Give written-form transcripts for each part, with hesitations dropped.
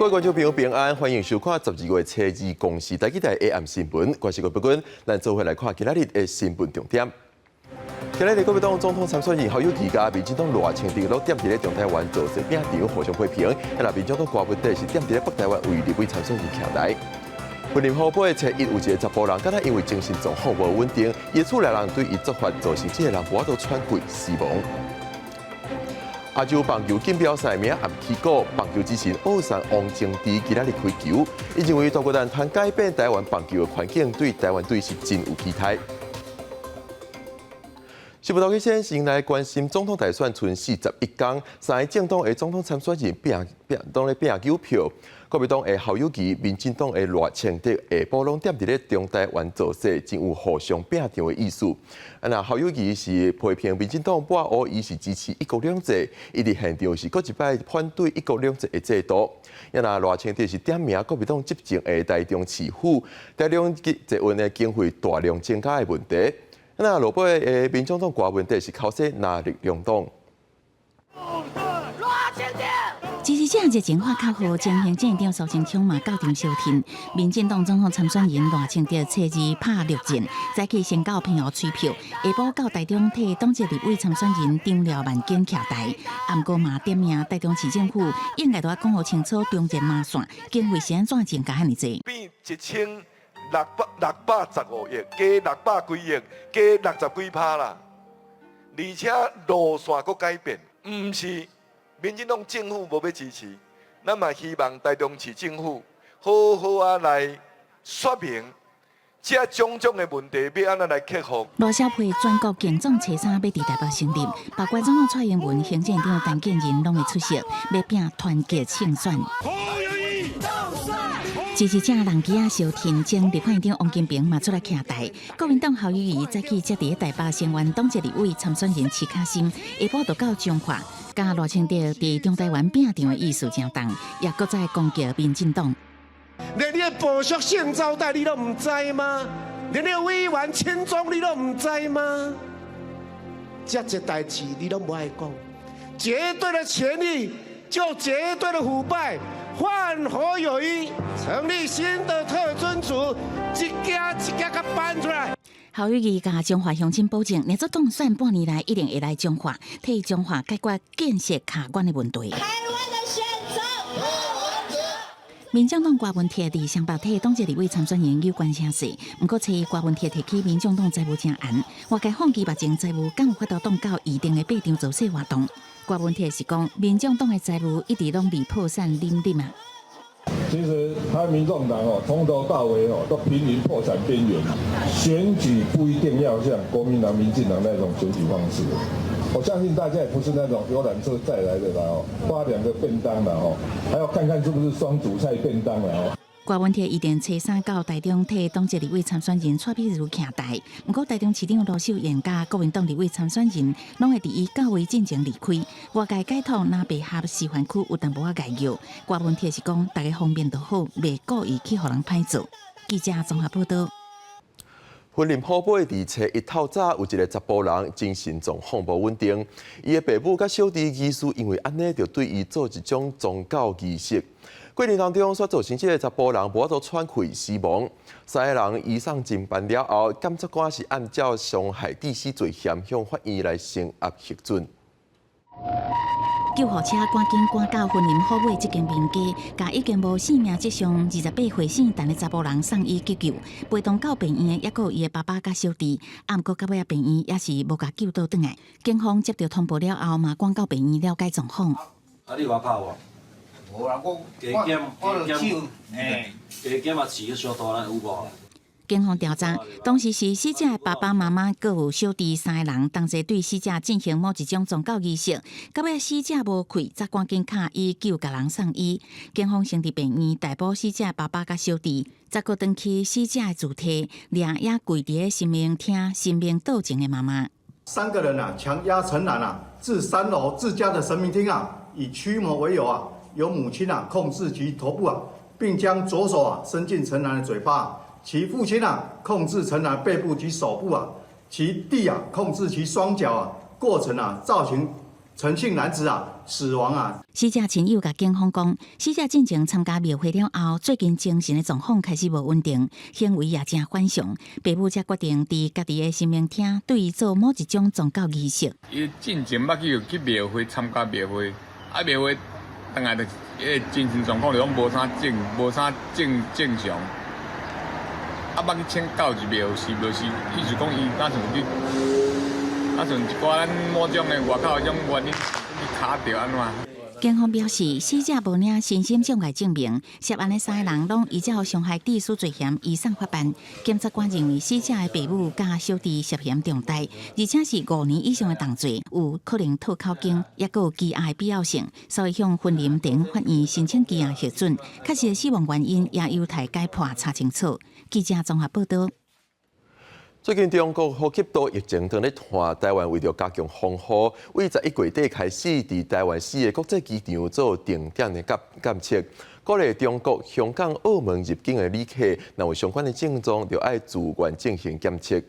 各位观众朋友平安，欢迎收看12月初2公视台记台 AM 新闻。关系各位不均，咱做伙来看今日的新闻重点。今日国民党总统参选人侯友宜甲民进党赖清德都踮伫咧中台湾造势饼场互相批评，那民进党瓜分地是踮伫咧北台湾为立委参选人徛台。云林河北初一有一个查甫人，敢若因为精神状况无稳定，伊厝内人对伊作法造成这个人无法度喘气死亡。亚洲棒球锦标赛明暗起鼓，棒球之神奥山王正之今日开球，伊认为大国篮团改变台湾棒球的环境，对台湾队是真有期待。新闻头起先先来关心总统大选剩41天，三个政党的总统参选人拢咧拼球票。国民党的侯友宜、民进党的赖清德下晡拢踮伫咧中台湾造势，真有互相拼场的意思。那侯友宜是批评民进党抹黑，伊是支持一国两制，伊伫现场是搁一摆反对一国两制的制度。那赖清德是点名国民党执政的台中市府大量捷运的经费大量增加的问题。那落尾的民众党瓜问题是靠说哪力量党。支持者热情发口号，前行政长苏贞昌嘛到场收听。民进党总统参选人赖清德初二拍6战，早起先到平湖取票，下晡到台中替党籍立委参选人张廖万景徛台。暗过嘛点名台中市政府应该要讲好清楚中间马线，经费是安怎增加遐尼济？变1615亿，加600几亿，加60几%啦。而且路线佫改变，唔是。民进党政府无要支持，咱嘛希望台中市政府好好来说明，这种种的问题要安怎来克服。赖小培全国竞总初3要伫台北成立，包括总统蔡英文、行政长陈建仁拢会出席，要拼团结胜选。支持者人机啊小婷，前立法院长王金平嘛出来徛台。国民党侯友宜早起接伫台北成员党籍立委参选人齐卡心，下晡就到彰化。甲赖清德伫中台湾拼场的意思相同，也搁再攻击民进党。连你的保释性招待你都唔知吗？连你的委员亲中你都唔知吗？这些代志你都不爱讲，绝对的权力就绝对的腐败。换侯友宜成立新的特侦组，一家一家甲搬出来。侯友宜甲中华乡亲保证，连做当选半年来一定会来中华，替中华解决建设卡关的问题。台湾的选择，民众党瓜分铁伫双北替党籍立委参选人有关声势，不过初一瓜分铁提起民众党财务正案，外界放弃目前财务敢有法度动到预定的8场造势活动。瓜文铁是讲，民众党的财务一直拢离破产林啊。其实他民众党从头到尾都濒临破产边缘，选举不一定要像国民党、民进党那种选举方式。我相信大家也不是那种游览车载来的啦，发2个便当啦，还要看看是不是双主菜便当啦。瓜文铁一定初3到台中替党籍立委参选人蔡碧如徛台，不过台中市长罗秀燕甲国民党立委参选人拢会伫伊到位进前离开。外界解读若被合示范区有淡薄仔概要，瓜文铁是讲大家方面都好，袂故意去互人歹做。记者综合报道。云林河北伫初一透早有一个查甫人精神状况无稳定，伊的爸母甲小弟疑似因为安尼，就对伊做一种宗教仪式。过程当中，所造成这个查甫人无法度喘气死亡。3个人移送侦办了后，检察官是按照伤害致死罪嫌向法院来升压核准。救护车赶紧赶到云林河尾这间民家，甲已经无生命迹象28岁姓陈的查甫人送医急救，陪同到病院的，还有伊的爸爸甲小弟。啊，毋过到尾病院也是无甲救倒转来。警方接到通报了后，嘛赶到病院了解状况。啊，你外拍无？无啦，我加减啊，饲个小大人有无？警方调查，当时是死者的爸爸妈妈，各有小弟3个人，同齐对死者进行某一种宗教仪式。到尾死者无气，则赶紧敲医救，甲人送医。警方先伫病院逮捕死者的爸爸甲小弟，再搁登去死者的主体，掠也跪伫神明厅神明道前的妈妈。3个人强压陈兰至3楼自家的神明厅以驱魔为由由母亲控制其头部并将左手伸进陈兰的嘴巴。其父亲控制陈兰背部及手部其弟控制其双脚过程造型陈姓男子死亡死者亲友甲警方讲，死者进前参加庙会了后，最近精神的状况开始无稳定，行为也正反常。爸母才决定伫家己的神明厅对伊做某一种宗教仪式。伊进前捌去庙会参加庙会，庙会当下就精神状况就讲无啥正常。捌去请教一庙是无是，意思讲伊打算去，打算一寡咱某种的外口种原因去卡着安怎？警方表示，死者无领身心障碍证明，涉案的3个人拢依照伤害致死罪嫌移送法办。检察官认为死者的父母甲小弟涉嫌重大，而且是5年以上的重罪，有可能吐口径，也有羁押的必要性，所以向婚姻庭法院申请羁押核准。确实的死亡原因也有待解剖查清楚。记者综合报道。最近中国呼吸道疫情正在传，台湾为了加强防护，为11月底开始，伫台湾4个国际机场做定点的检测，鼓励中国、香港、澳门入境的旅客，若有相关的症状，就要自愿进行检测。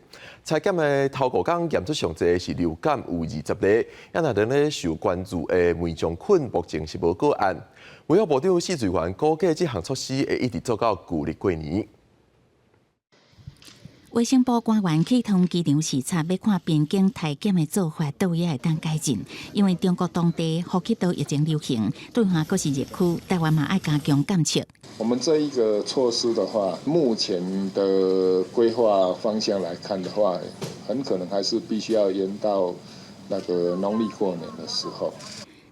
采检的头5天验出上侪是流感，有20例，也若仍咧受关注的梅将菌，目前是无个案。卫生部长施水元估计，这项措施会一直做到旧历过年。卫生部官员去通机场视察，要看边境体检的做法到位会当改进。因为中国当地呼吸道疫情流行，对岸阁是热区，台湾嘛爱加强检测。我们这一个措施的话，目前的规划方向来看的话，很可能还是必须要延到那个农历过年的时候。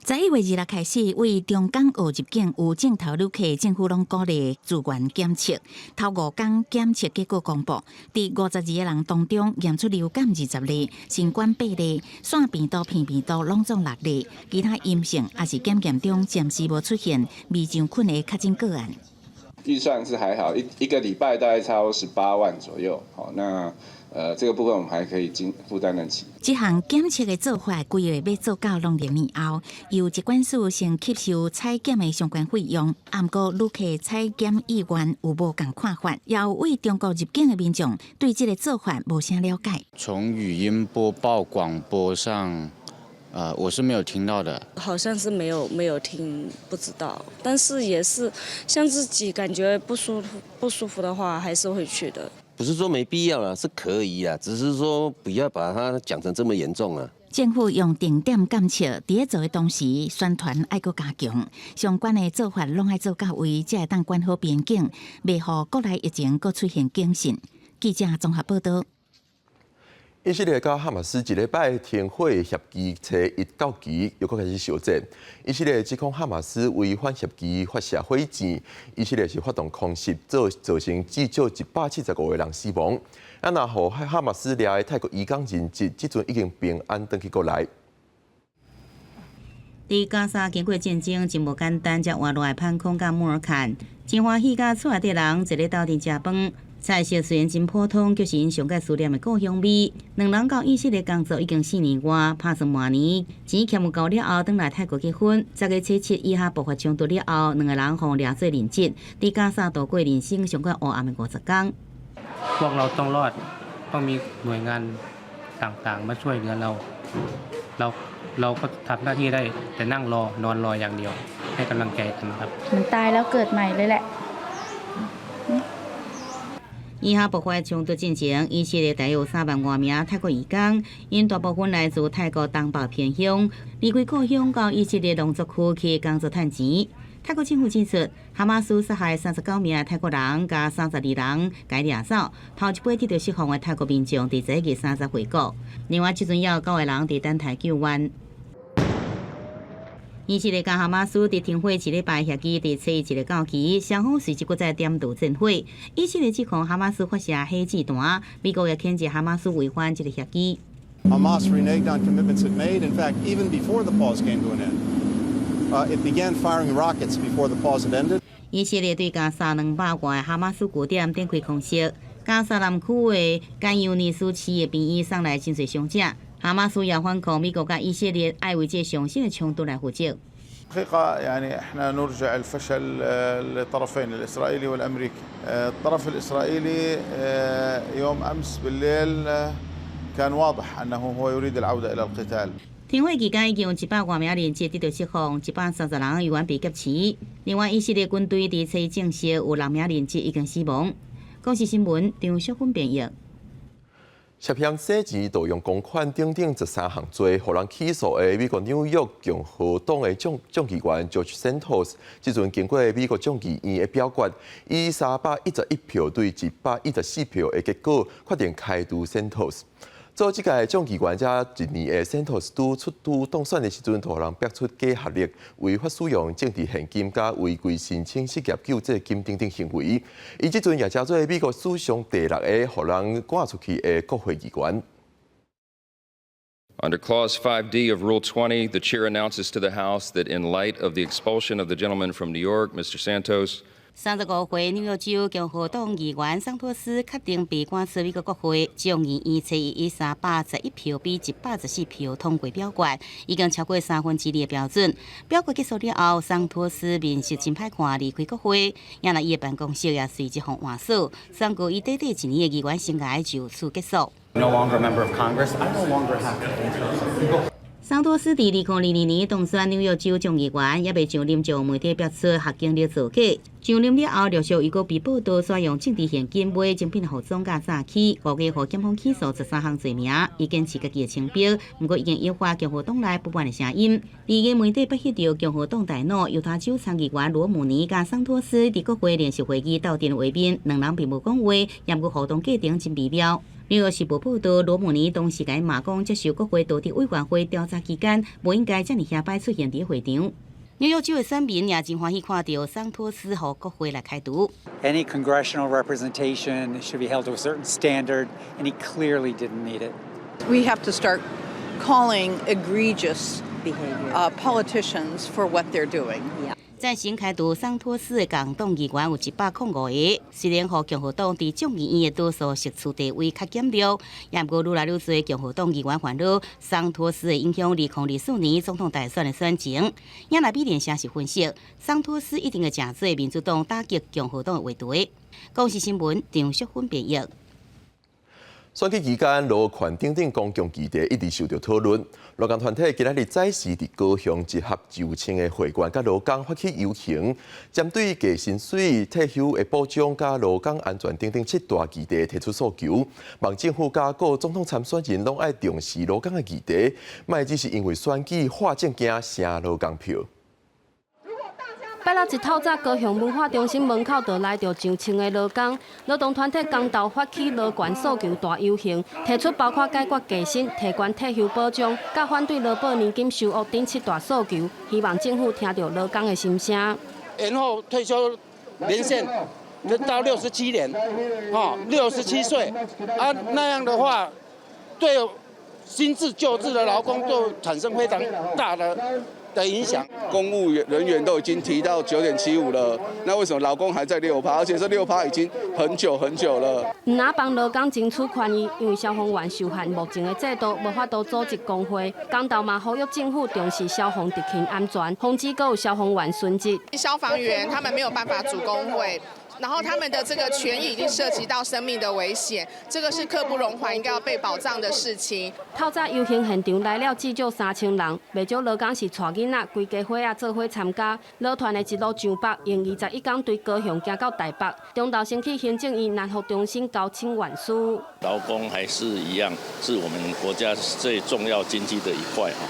11月26开始，为中港澳入境有证头旅客，政府拢鼓励自愿检测。头5天检测结果公布，伫52个人当中验出流感20例，新冠8例，腺病毒、片病毒拢总6例，其他阴性也是检验中暂时无出现微菌菌的确诊个案。预算是还好，一个礼拜大概超18万左右。好，那这个部分我们还可以负担得起。这项检测的做法，规划要做到农历年后，由疾管署先吸收采检的相关费用。不过，旅客采检意愿有无同看法，也有为中国入境的民众对这个做法无啥了解。从语音播报、广播上。我是没有听到的，好像是没有听，不知道。但是也是像自己感觉不舒服的话，还是会去的。不是说没必要啦，是可以啦，只是说不要把它讲成这么严重啊。政府用定点检测，伫咧做的同时，宣传爱阁加强，相关的做法拢爱做到位，才会当管好边境，袂互国内疫情阁出现警讯。记者综合报道。以色列甲哈马斯一礼拜停火协议初1到期又开始烧战。以色列指控哈马斯违反协议发射火箭，以色列是发动空袭，造成至少175个人死亡。啊，那互哈马斯掠的泰国移工人质，即阵已经平安返去国内。伫加沙经过战争真无简单，才换落来反恐甲穆尔坎，真欢喜甲厝内底人一日斗阵食饭。菜色虽然真普通，就是因上界思念的故乡味。两人到以色列工作已经4年外，打算明年钱欠有够了后，转来泰国结婚。10月7日以下爆发冲突了后，两个人互掠做连结，伫加沙度过人生上界黑暗的50天。พวกเราต้องรอดต้องมีหน่วยงานต่างๆมาช่วยเหลือเราก็ทำหน้าที่ได้แต่นั่งรอนอนรออย่างเดียวให้กำลังใจกันครับมันตายแล้วเกิดใหม่เลยแหละ以下爆发冲突进前，以色列大约有3万多名泰国移工，因大部分来自泰国东北偏乡，离开故乡到以色列农作区去工作赚钱。泰国政府指出，哈马斯杀害39名泰国人，加32人该掠走。头一批得到释放的泰国民众，伫11月30回国。另外，即阵也有9个人伫等待救援。以色列甲哈马斯伫停火1礼拜协议伫初1日到期，双方随即搁再点度战火。以色列指控哈马斯发射火箭弹，美国也谴责哈马斯违反这个协议。Hamas reneged on commitments it made. In fact, even before the pause came to an end, it began firing rockets before the pause had ended. 以色列对加沙200外哈马斯据点展开空袭，加沙南区的甘尤尼斯市的病院送来真侪伤者。哈马斯也反抗美国甲以色列爱为这上升的冲突来负责。حقيقة يعني احنا نرجع الفشل للطرفين الإسرائيلي والأمريكي. الطرف الإسرائيلي يوم أمس بالليل كان واضح أنه هو يريد العودة إلى القتال. 停火期间已经有100多名人质得到释放，130人有缘被劫持。另外，以色列军队伫猜证实有6名人质已经死亡。公视新闻张淑芬编译。涉嫌洗钱、盗用公款等等13项罪，互人起诉的美国纽约共和党的众议员 George Santos， 即阵经过美国众议院的表决，以311票对114票的结果，决定开除 Santos。做即届众议员者一年的 Santos 拄当选的时阵，互人逼出假学历、违法使用政治现金、甲违规申請失業救济金等等行為。伊即陣也成做美國史上第6個互人趕出去的國會議員。Under Clause 5D of Rule 20, the chair announces to the House that in light of the expulsion of the gentleman from New York, Mr. Santos, 35岁纽约州共和党议员桑托斯确定被赶出美国国会，众议院采以311票比114票通过表决，已经超过2/3的标准。表决结束了后，桑托斯面色真歹看离开国会，也伊的办公室也随即互换锁，宣告伊短短1年的议员生涯就此结束。No longer a member of Congress. I no longer have to. 桑托斯伫2022年当选纽约州众议员，也被上任就媒体爆出学经历造假。上任了后，陆续又被报道使用政治现金买精品服装甲早起，估计互检方起诉13项罪名，已坚持家己的清标。不过，已经引发共和党内不满的声音。第二个媒体拍摄到共和党大脑犹他州参议员罗姆尼甲桑托斯伫国会联席会议斗阵画面，两人并无讲话，也无互动过程真微妙。纽约时报报道，罗姆尼当时甲骂讲，接受国会道德委员会调查期间，无应该遮尔下摆出现伫会场。纽约州的选民也真欢喜看到桑托斯互国会来开除。Any congressional representation should be held to a certain standard, and he clearly didn't meet it. We have to start calling egregious politicians for what they're doing. 暂行开除桑托斯的共党议员有105个，虽然互共和党伫众议院的多数席次地位较减弱，也不过愈来愈多共和党议员烦恼桑托斯的影响2024年总统大选的选情。也来美联社是分析，桑托斯一定会正做民主党打击共和党的话题。公视新闻张淑芬编译。选举期间，路权等等公共议题一直受到讨论。劳工团体今日再次伫高雄集合9000个会员，甲劳工发起游行，针对计薪水、退休的保障、甲劳工安全等等7大议题提出诉求，望政府甲各总统参选人拢爱重视劳工的议题，莫只是因为选举画证件省劳工票。拜六一透早，高雄文化中心门口就来到上千个劳工，劳动团体公投发起劳权诉求大游行，提出包括解决计薪、提悬退休保障、甲反对劳保年金收额等7大诉求，希望政府听到劳工的心声。延后退休年限到67年，67岁啊，那样的话，对新制旧制的劳工就产生非常大的影响。公务人员都已经提到9.75了，那为什么劳工还在6%？而且这6%已经很久了。唔拿帮劳工争取权益，因为消防员受限目前的制度，无法度组织工会。公投嘛呼吁政府重视消防特勤安全，防止各有消防员殉职。消防员他们没有办法组工会。然后他们的这个权益已经涉及到生命的危险，这个是刻不容缓，应该要被保障的事情。透早游行现场来了至少3000人，不少劳工是带囡仔、规家伙做伙参加。劳团的一路上北，用21天对高雄行到台北，中岛升起行政院南服中心高清晚书。劳工还是一样，是我们国家最重要经济的一块哈。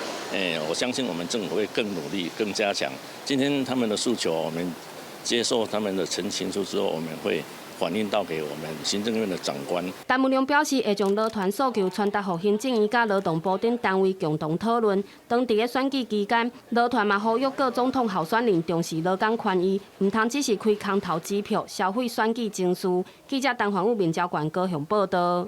我相信我们政府会更努力、更加强。今天他们的诉求，我们接受他们的陈情书之后，我们会反映到给我们行政院的长官。陈文良表示，会将劳团诉求传达给行政院甲劳动部等单位共同讨论。当伫个选举期间，劳团嘛呼吁各总统候选人重视劳工权益，唔通只是开空头支票消费选举情绪。记者陈环武面交管高雄报道。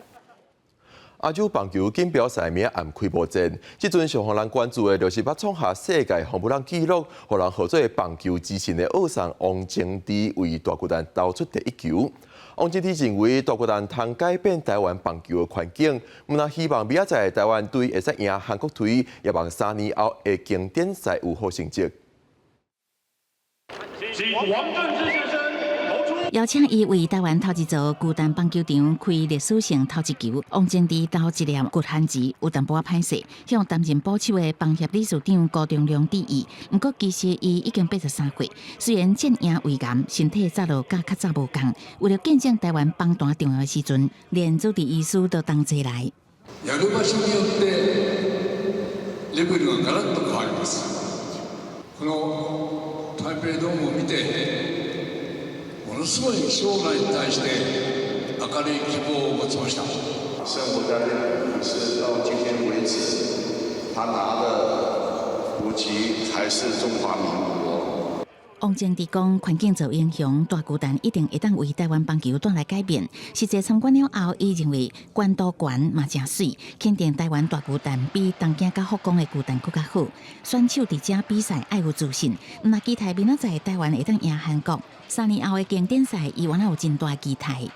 亚洲棒球锦标赛明暗开幕战，即阵上互人关注的，就是要创下世界红不让纪录，互人合作棒球之神的奥桑王晶智为大巨蛋投出第1球。王晶智认为大巨蛋通改变台湾棒球的环境，毋但希望明仔载台湾队会使赢韩国队，也望3年后的经典赛有好成绩。请王震之先生投出。邀请伊为台湾头一座巨蛋棒球场开历史性头一球。王正治投一粒骨限值有淡薄仔歹势，向担任保守的棒协理事长高中良致意。不过其实伊已经83岁，虽然战赢胃癌，身体早就甲较早无共。为了见证台湾棒坛重要的时阵，连主治医师都同齐来。やる場所によってレベルがガラッと変わります。この台北ドームを見て。ものすごい将来に対して明るい希望を持ちました。生活在日本是到今天为止，他拿的国旗还是中华民国。王正治讲，环境受影响，大巨蛋一定会当为台湾棒球带来改变。实际参观了后，伊认为关岛悬嘛真水，肯定台湾大巨蛋比东京甲福冈的巨蛋更加好。选手伫遮比赛爱有自信，毋若期待明仔载台湾会当赢韩国。3年后的经典赛，伊原来有真大期待。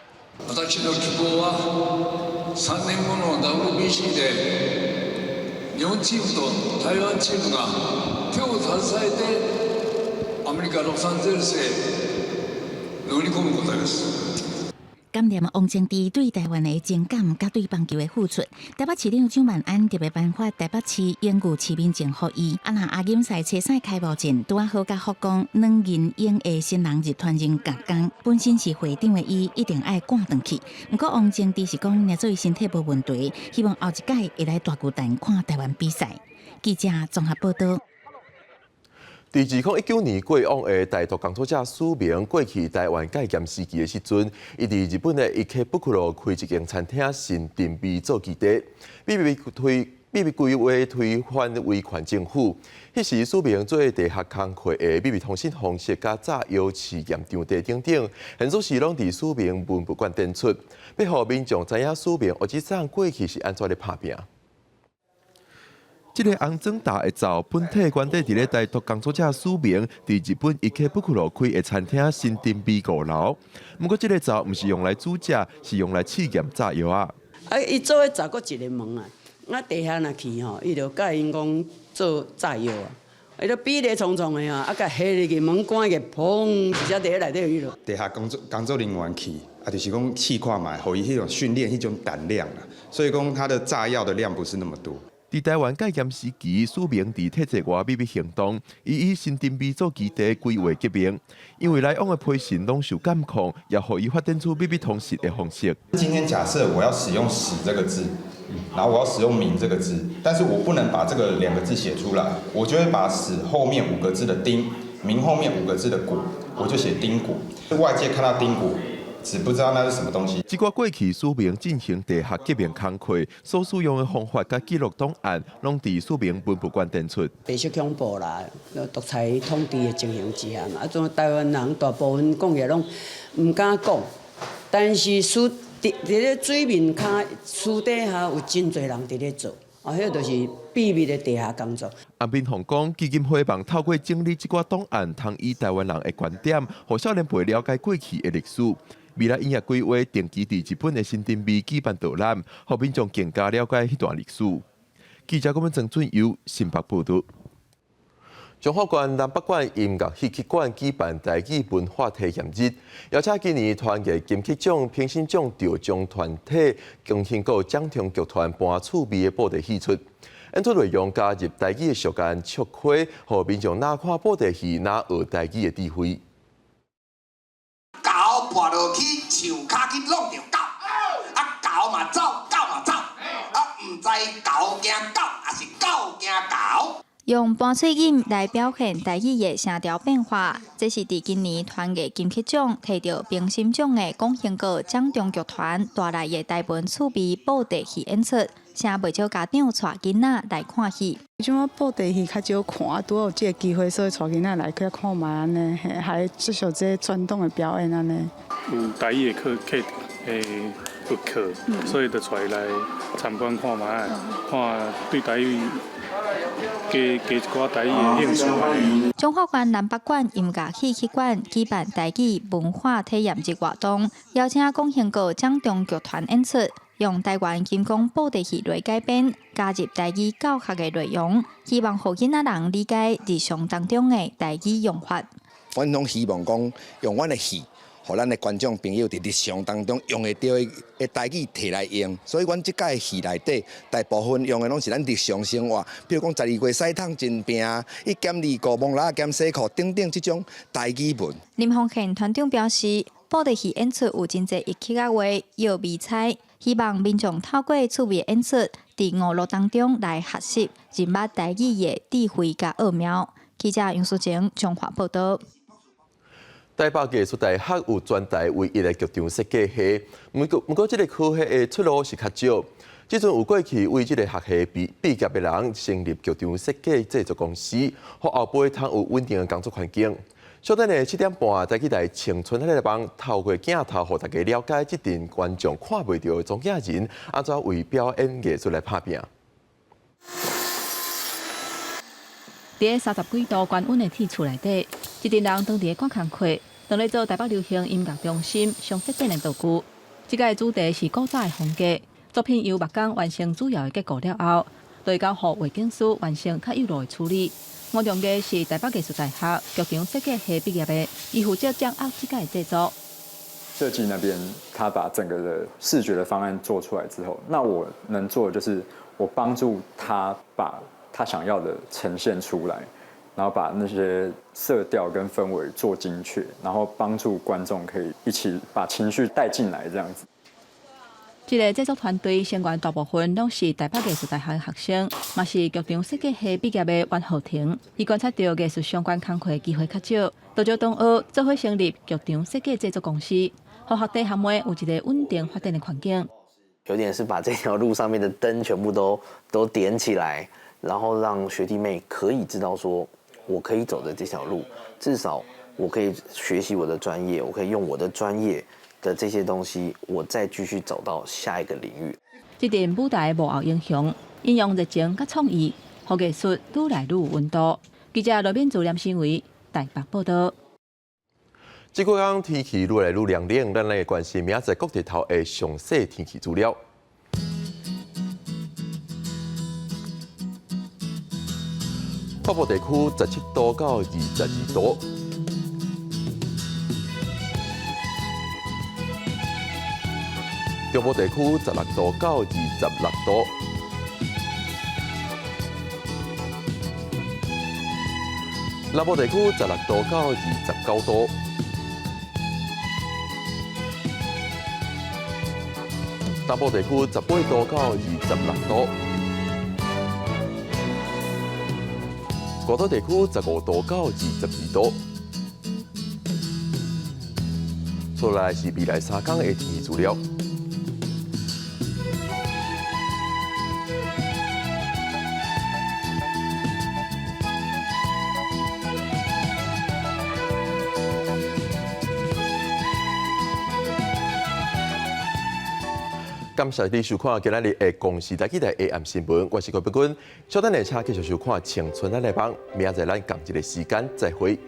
私の希望は3年後の WBC で日本チームと台湾チームが手を携えてアメリカ・ロサンゼルスへ乗り込むことです。感念王正治对台湾的情感，甲对棒球的付出。台北市长蒋万安特别颁发台北市永具市民证予伊。啊那亚锦赛初赛开幕战，拄啊好甲福冈两人英的新人日团人夹攻。本身是会长的伊，一定爱赶回去。不过王正治是讲，若做伊身体无问题，希望后一届会来大巨蛋看台湾比赛。记者综合报道。伫2019年过往的台独工作者署名过去台湾戒严时期的时阵，伊伫日本的伊克布库罗开一间餐厅新定位做基地，秘密规划推翻威权政府。迄时署名做地下工课的秘密通信方式，甲炸药试验场地等等，很多时拢伫署名文不管展出，要互民众知影署名，或者上过去是安怎咧拍拼。这个红砖大的灶本体原底伫咧台独工作者署名伫日本伊克布库罗开的餐厅新定位5楼。不过这个灶毋是用来煮食，是用来试验炸药啊。伊做诶炸过一个门啊，地下若去吼，伊就教因讲做炸药啊。伊就比例重重的啊，甲下入去门关个砰，直接伫内底去咯。地下工作人员去，就是讲试看卖，互伊迄种训练迄种胆量啊。所以讲它的炸药的量不是那么多。伫台湾戒严时期，署名伫体制外秘密行动，以新定位做基地规划革命。因为来往的批信拢受监控，也互伊发展出秘密通讯的方式。今天假设我要使用“史”这个字，然后我要使用“明”这个字，但是我不能把这个2个字写出来，我就会把“史”后面5个字的“丁”，“明”后面5个字的“古”，我就写“丁古”。外界看到“丁古”。只不知道那是什么东西。这个过去署名进行地下革命工课，所使用的方法甲记录档案，拢伫署名文物馆展出。白色恐怖啦，独裁统治的情形之下嘛，种台湾人大部分讲起来拢唔敢讲，但是伫咧水面骹私底下有真侪人伫咧做。迄就是秘密的地下工作。安bình洪讲，基金会望透过整理这寡档案，通以台湾人的观点，互少年辈了解过去的历史。未来音乐规划定期伫日本的新定位举办导览，互民众更加了解迄段历史。记者郭文郑准由新北报道。彰化县南北馆音乐戏曲馆举办台语文化体验日，邀请今年团结金曲奖、评审奖得奖团体共兴国掌中剧团搬趣味的布袋戏出，演出内容加入台语的俗谚笑话，互民众哪看布袋戏哪学台语的智慧。狗爬落去，树骹去弄着狗，狗嘛走，狗嘛走，唔知狗惊狗，还是狗惊狗。用搬喙音来表现台语的声调变化，这是伫今年团结金曲奖摕到评审奖的广兴国掌中剧团带来的台湾趣味布袋戏演出，请袂少家长带囡仔来看戏。即马布袋戏较少看，拄有这个机会，所以带囡仔来去看卖安尼，还接受这传统的表演安尼。台语的课有课，所以就带来参观看卖，看对台语。加一寡台语的兴趣。彰化县南北馆音乐戏曲馆举办台语文化体验日活动，邀请广兴国掌中剧团演出，用台湾金光布袋戏来改编，加入台语教学的内容，希望互囡仔人理解日常当中的台语用法。阮拢希望讲用阮的戏，互咱的观众朋友伫日常当中用会到的台语摕来用。所以，阮即届戏内底大部分用的拢是咱日常生活，比如讲12月洗汤真病，1+2顾蒙拉减洗裤等等即种台语文。林凤庆团长表示，布袋戏演出有真侪一气啊话，有美彩，希望民众透过趣味演出，伫娱乐当中来学习认捌台语的智慧甲奥妙。记者杨淑晴中华报道。台北艺术大学有全台唯一的剧场设计系，不过这个科系的出路是较少。即阵有过去为这个学系毕业的人成立剧场设计制作公司，互后辈通有稳定的工作环境。稍等的7点半，台记台青春那个帮透过镜头，互大家了解这阵观众看袂到的总影人，安怎为表演艺术来打拼。伫30几度高温的天厝内底，一群人当伫观看课，当咧做台北流行音乐中心上设计的道具。这个主题是古早的风格，作品由木工完成主要的结构了后，就会交予画景师完成较有路的处理。我用的是台北艺术大学剧场设计系毕业的，伊负责掌握这个制作。设计那边，他把整个的视觉的方案做出来之后，那我能做的就是我帮助他把他想要的呈现出来，然后把那些色调跟氛围做精确，然后帮助观众可以一起把情绪带进来，这样子。这个制作团队成员大部分拢是台北艺术大学的学生，嘛是剧场设计系毕业的袁浩庭。伊观察到艺术相关工课机会较少，就招同学做伙成立剧场设计制作公司，互学弟学妹有一个稳定发展的环境。有点是把这条路上面的灯全部都点起来，然后让学弟妹可以知道说，我可以走的这条路，至少我可以学习我的专业，我可以用我的专业的这些东西，我再继续走到下一个领域。这阵舞台幕后英雄，应用热情甲创意，互艺术愈来愈有温度。记者罗敏珠、梁新维台北报道。这几天天气愈来愈凉冷，咱来关心明仔载各地头的详细天气资料。北部地区17度到22度。中部地区16度到26度，南部地区16度到29度，东部地区18度到26度，高岛地区15度到22度。接下来是未来3天的天气资料。感谢你收看今日的公视台记台 AM 新闻，我是郭碧君。稍等下车继续收看《青春咱来帮》，明仔载咱同一个时间再会。